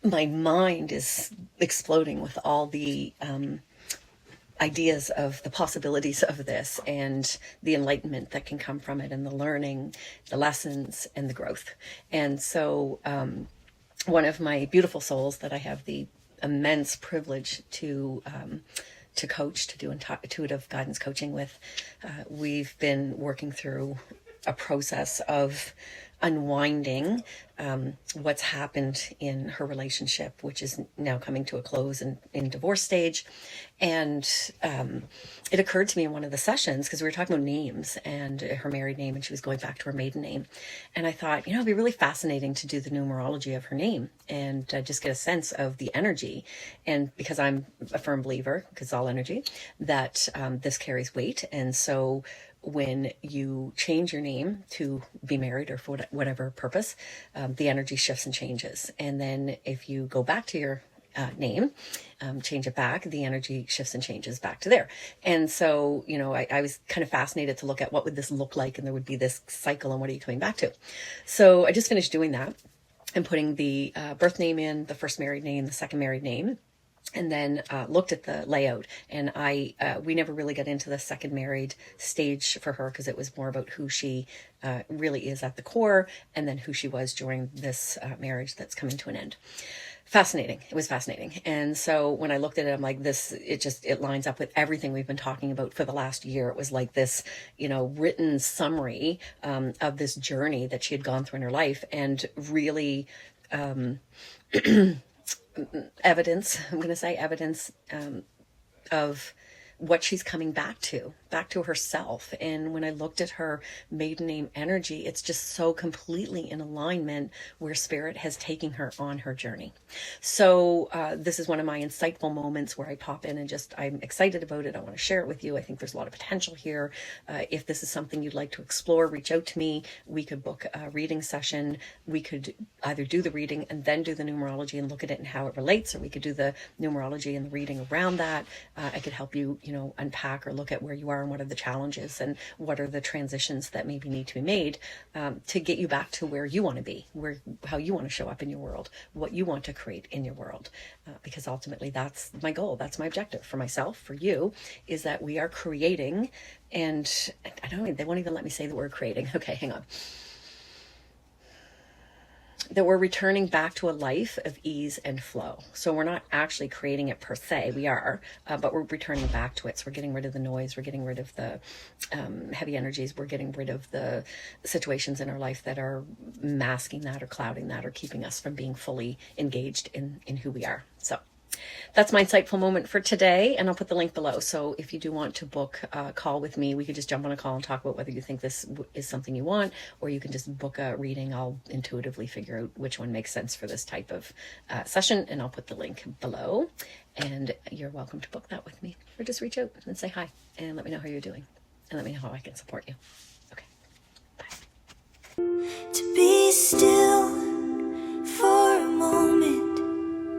my mind is exploding with all the ideas of the possibilities of this and the enlightenment that can come from it, and the learning, the lessons, and the growth. And so one of my beautiful souls that I have the immense privilege to coach, to do intuitive guidance coaching with, we've been working through a process of unwinding what's happened in her relationship, which is now coming to a close and in divorce stage. And it occurred to me in one of the sessions, because we were talking about names and her married name, and she was going back to her maiden name. And I thought, it'd be really fascinating to do the numerology of her name and just get a sense of the energy. And because I'm a firm believer, because it's all energy, that this carries weight. And so when you change your name to be married or for whatever purpose, the energy shifts and changes. And then if you go back to your name, change it back, the energy shifts and changes back to there. And so, I was kind of fascinated to look at what would this look like, and there would be this cycle, and what are you coming back to? So I just finished doing that and putting the birth name in, the first married name, the second married name, and then looked at the layout. And we never really got into the second married stage for her, because it was more about who she really is at the core, and then who she was during this marriage that's coming to an end. Fascinating. It was fascinating. And so when I looked at it, I'm like, it lines up with everything we've been talking about for the last year. It was like this, written summary of this journey that she had gone through in her life, and really evidence of what she's coming back to herself. And when I looked at her maiden name energy, it's just so completely in alignment where spirit has taken her on her journey. So this is one of my insightful moments where I pop in and I'm excited about it. I want to share it with you. I think there's a lot of potential here. If this is something you'd like to explore, reach out to me. We could book a reading session. We could either do the reading and then do the numerology and look at it and how it relates, or we could do the numerology and the reading around that. I could help you, unpack or look at where you are and what are the challenges and what are the transitions that maybe need to be made to get you back to where you want to be, how you want to show up in your world, what you want to create in your world. Because ultimately that's my goal. That's my objective for myself, for you, is that we are creating. And I don't know, they won't even let me say the word creating. Okay, hang on. That we're returning back to a life of ease and flow. So we're not actually creating it per se, we are, but we're returning back to it. So we're getting rid of the noise, we're getting rid of the heavy energies, we're getting rid of the situations in our life that are masking that or clouding that or keeping us from being fully engaged in who we are. So that's my insightful moment for today, and I'll put the link below. So if you do want to book a call with me, we could just jump on a call and talk about whether you think this is something you want, or you can just book a reading. I'll intuitively figure out which one makes sense for this type of session, and I'll put the link below. And you're welcome to book that with me, or just reach out and say hi and let me know how you're doing, and let me know how I can support you. Okay, bye. To be still.